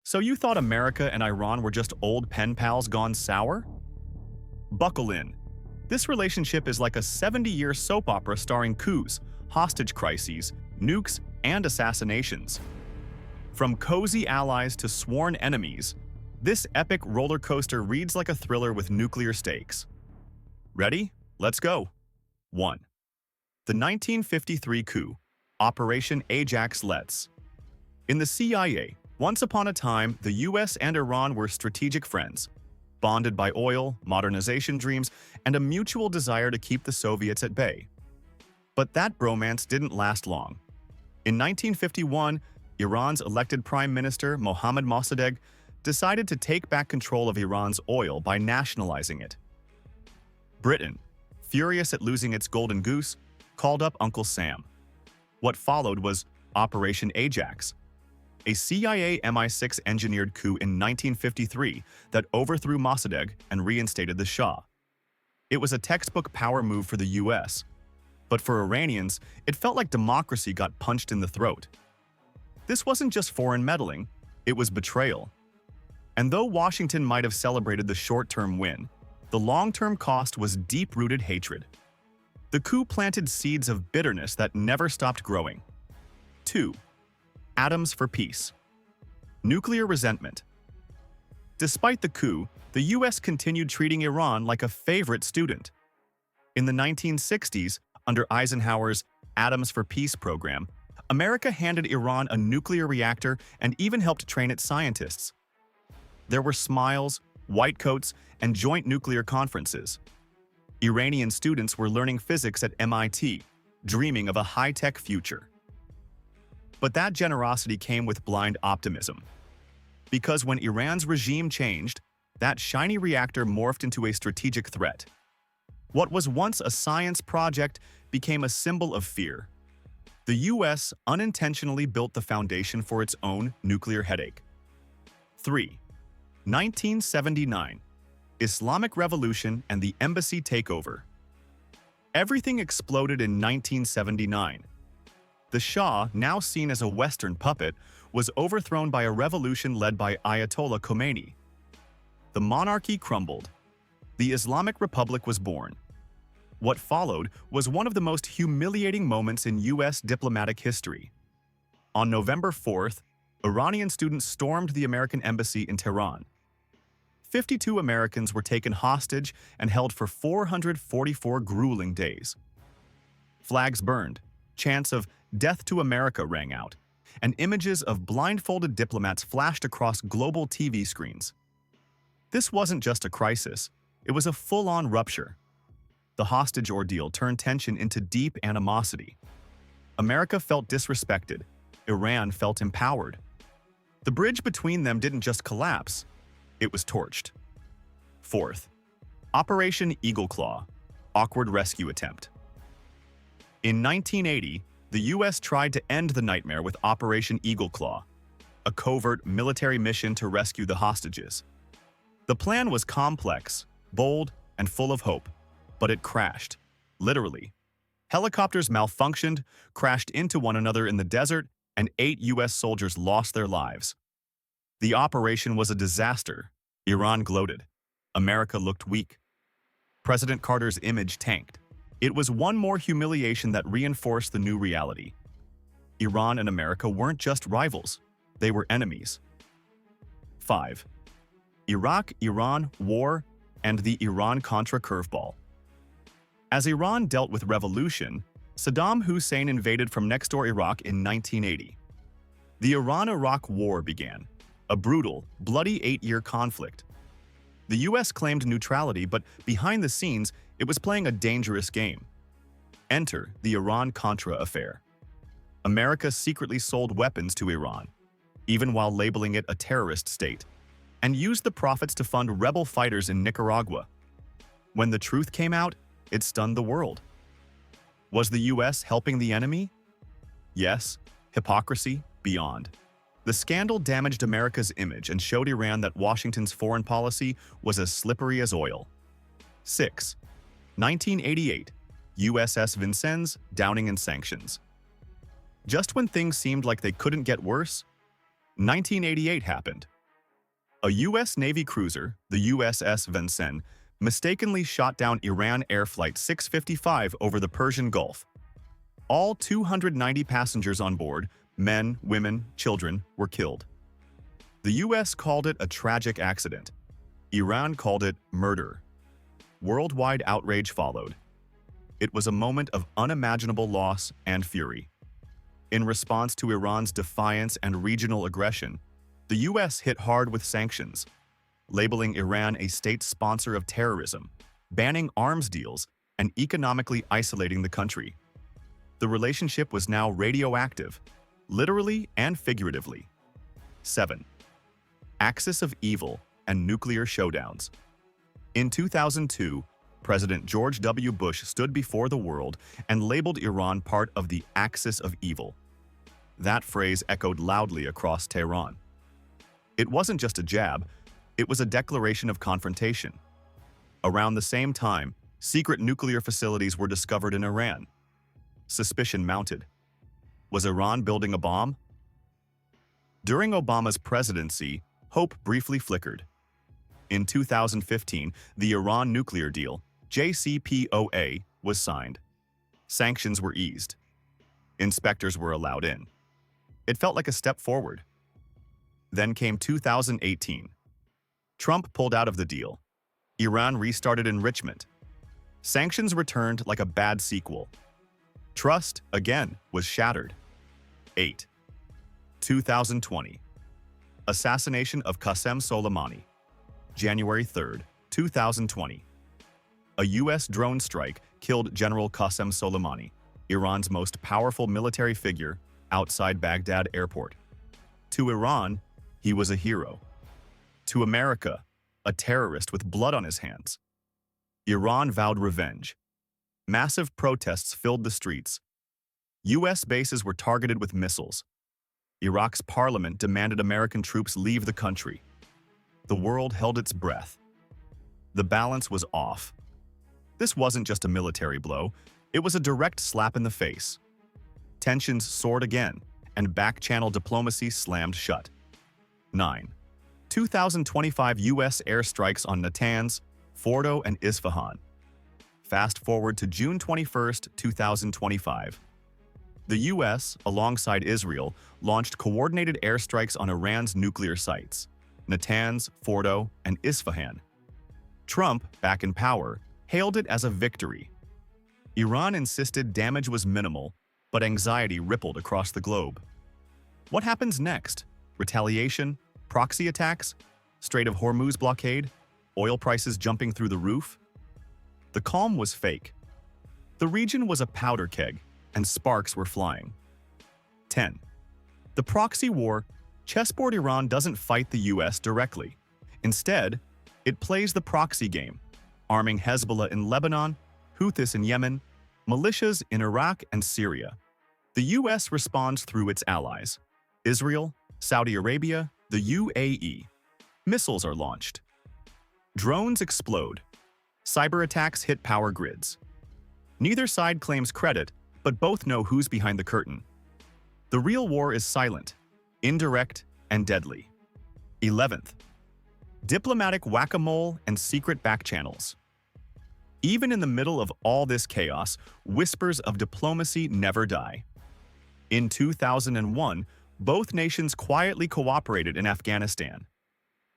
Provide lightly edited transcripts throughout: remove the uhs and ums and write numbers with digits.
So you thought America and Iran were just old pen pals gone sour? Buckle in. This relationship is like a 70-year soap opera starring coups, hostage crises, nukes, and assassinations. From cozy allies to sworn enemies, this epic roller coaster reads like a thriller with nuclear stakes. Ready? Let's go. 1. The 1953 coup, Operation Ajax Let's. In the CIA, once upon a time, the US and Iran were strategic friends, bonded by oil, modernization dreams, and a mutual desire to keep the Soviets at bay. But that bromance didn't last long. In 1951, Iran's elected Prime Minister Mohammad Mossadegh decided to take back control of Iran's oil by nationalizing it. Britain, furious at losing its golden goose, called up Uncle Sam. What followed was Operation Ajax, a CIA MI6 engineered coup in 1953 that overthrew Mossadegh and reinstated the Shah. It was a textbook power move for the US, but for Iranians, it felt like democracy got punched in the throat. This wasn't just foreign meddling, it was betrayal. And though Washington might have celebrated the short-term win, the long-term cost was deep-rooted hatred. The coup planted seeds of bitterness that never stopped growing. 2. Atoms for peace. Nuclear resentment. Despite the coup, the US continued treating Iran like a favorite student. In the 1960s, under Eisenhower's Atoms for Peace program, America handed Iran a nuclear reactor and even helped train its scientists. There were smiles, white coats, and joint nuclear conferences. Iranian students were learning physics at MIT, dreaming of a high-tech future. But that generosity came with blind optimism. Because when Iran's regime changed, that shiny reactor morphed into a strategic threat. What was once a science project became a symbol of fear. The US unintentionally built the foundation for its own nuclear headache. 3. 1979. Islamic Revolution and the embassy takeover. Everything exploded in 1979. The Shah, now seen as a Western puppet, was overthrown by a revolution led by Ayatollah Khomeini. The monarchy crumbled. The Islamic Republic was born. What followed was one of the most humiliating moments in US diplomatic history. On November 4th, Iranian students stormed the American embassy in Tehran. 52 Americans were taken hostage and held for 444 grueling days. Flags burned, chants of "Death to America" rang out, and images of blindfolded diplomats flashed across global TV screens. This wasn't just a crisis, it was a full-on rupture. The hostage ordeal turned tension into deep animosity. America felt disrespected, Iran felt empowered. The bridge between them didn't just collapse, it was torched. 4th. Operation Eagle Claw, awkward rescue attempt. In 1980, the US tried to end the nightmare with Operation Eagle Claw, a covert military mission to rescue the hostages. The plan was complex, bold, and full of hope, but it crashed, literally. Helicopters malfunctioned, crashed into one another in the desert, and 8 US soldiers lost their lives. The operation was a disaster. Iran gloated. America looked weak. President Carter's image tanked. It was one more humiliation that reinforced the new reality. Iran and America weren't just rivals, they were enemies. 5. Iraq-Iran war and the Iran-Contra curveball. As Iran dealt with revolution, Saddam Hussein invaded from next-door Iraq in 1980. The Iran-Iraq War began, a brutal, bloody 8-year conflict. The US claimed neutrality, but behind the scenes, it was playing a dangerous game. Enter the Iran-Contra affair. America secretly sold weapons to Iran, even while labeling it a terrorist state, and used the profits to fund rebel fighters in Nicaragua. When the truth came out, it stunned the world. Was the US helping the enemy? Yes. Hypocrisy? Beyond. The scandal damaged America's image and showed Iran that Washington's foreign policy was as slippery as oil. 6. 1988. USS Vincennes downing in sanctions. Just when things seemed like they couldn't get worse, 1988 happened. A U.S. Navy cruiser, the USS Vincennes, mistakenly shot down Iran Air Flight 655 over the Persian Gulf. All 290 passengers on board, men, women, children, were killed. The U.S. called it a tragic accident. Iran called it murder. Worldwide outrage followed. It was a moment of unimaginable loss and fury. In response to Iran's defiance and regional aggression, the U.S. hit hard with sanctions, labeling Iran a state sponsor of terrorism, banning arms deals, and economically isolating the country. The relationship was now radioactive, literally and figuratively. 7. Axis of evil and nuclear showdowns. In 2002, President George W. Bush stood before the world and labeled Iran part of the axis of evil. That phrase echoed loudly across Tehran. It wasn't just a jab, it was a declaration of confrontation. Around the same time, secret nuclear facilities were discovered in Iran. Suspicion mounted. Was Iran building a bomb? During Obama's presidency, hope briefly flickered. In 2015, the Iran nuclear deal, JCPOA, was signed. Sanctions were eased. Inspectors were allowed in. It felt like a step forward. Then came 2018. Trump pulled out of the deal. Iran restarted enrichment. Sanctions returned like a bad sequel. Trust, again, was shattered. 8. 2020. Assassination of Qasem Soleimani. January 3, 2020. A U.S. drone strike killed General Qasem Soleimani, Iran's most powerful military figure, outside Baghdad airport. To Iran, he was a hero. To America, a terrorist with blood on his hands. Iran vowed revenge. Massive protests filled the streets. U.S. bases were targeted with missiles. Iraq's parliament demanded American troops leave the country. The world held its breath. The balance was off. This wasn't just a military blow, it was a direct slap in the face. Tensions soared again, and back-channel diplomacy slammed shut. 9. 2025 U.S. airstrikes on Natanz, Fordo, and Isfahan. Fast forward to June 21, 2025. The U.S., alongside Israel, launched coordinated airstrikes on Iran's nuclear sites, Natanz, Fordo, and Isfahan. Trump, back in power, hailed it as a victory. Iran insisted damage was minimal, but anxiety rippled across the globe. What happens next? Retaliation? Proxy attacks? Strait of Hormuz blockade? Oil prices jumping through the roof? The calm was fake. The region was a powder keg, and sparks were flying. 10. The proxy war. Chessboard. Iran doesn't fight the U.S. directly. Instead, it plays the proxy game, arming Hezbollah in Lebanon, Houthis in Yemen, militias in Iraq and Syria. The U.S. responds through its allies, Israel, Saudi Arabia, the UAE. Missiles are launched. Drones explode. Cyber attacks hit power grids. Neither side claims credit, but both know who's behind the curtain. The real war is silent, indirect, and deadly. 11th. Diplomatic whack-a-mole and secret backchannels. Even in the middle of all this chaos, whispers of diplomacy never die. In 2001, both nations quietly cooperated in Afghanistan.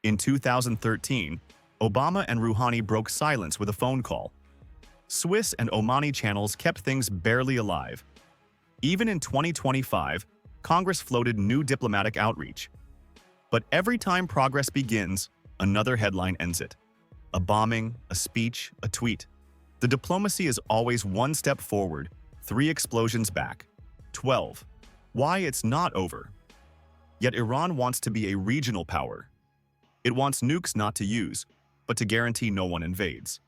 In 2013, Obama and Rouhani broke silence with a phone call. Swiss and Omani channels kept things barely alive. Even in 2025, Congress floated new diplomatic outreach. But every time progress begins, another headline ends it. A bombing, a speech, a tweet. The diplomacy is always one step forward, 3 explosions back. 12. Why it's not over. Yet Iran wants to be a regional power. It wants nukes not to use, but to guarantee no one invades.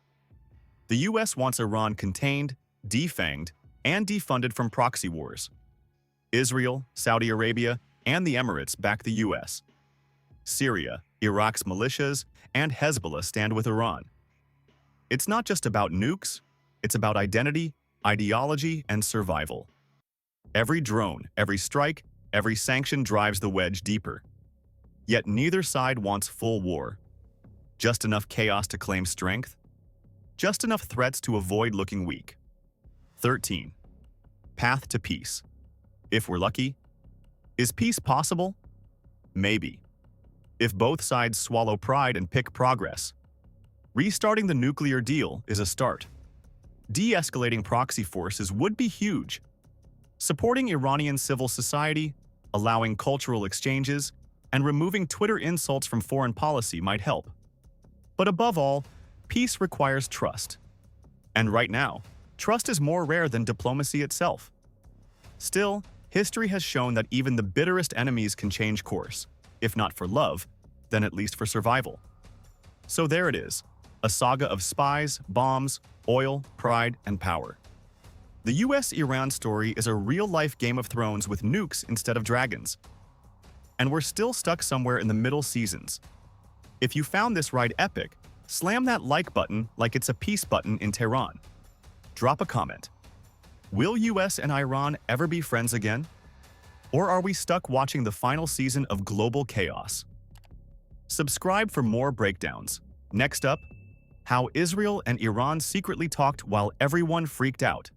The U.S. wants Iran contained, defanged, and defunded from proxy wars. Israel, Saudi Arabia, and the Emirates back the U.S. Syria, Iraq's militias, and Hezbollah stand with Iran. It's not just about nukes, it's about identity, ideology, and survival. Every drone, every strike, every sanction drives the wedge deeper. Yet neither side wants full war. Just enough chaos to claim strength. Just enough threats to avoid looking weak. 13. Path to peace. If we're lucky. Is peace possible? Maybe. If both sides swallow pride and pick progress. Restarting the nuclear deal is a start. De-escalating proxy forces would be huge. Supporting Iranian civil society, allowing cultural exchanges, and removing Twitter insults from foreign policy might help. But above all, peace requires trust. And right now, trust is more rare than diplomacy itself. Still, history has shown that even the bitterest enemies can change course, if not for love, then at least for survival. So there it is, a saga of spies, bombs, oil, pride, and power. The US-Iran story is a real-life Game of Thrones with nukes instead of dragons. And we're still stuck somewhere in the middle seasons. If you found this ride epic, slam that like button like it's a peace button in Tehran. Drop a comment. Will US and Iran ever be friends again? Or are we stuck watching the final season of global chaos? Subscribe for more breakdowns. Next up, how Israel and Iran secretly talked while everyone freaked out.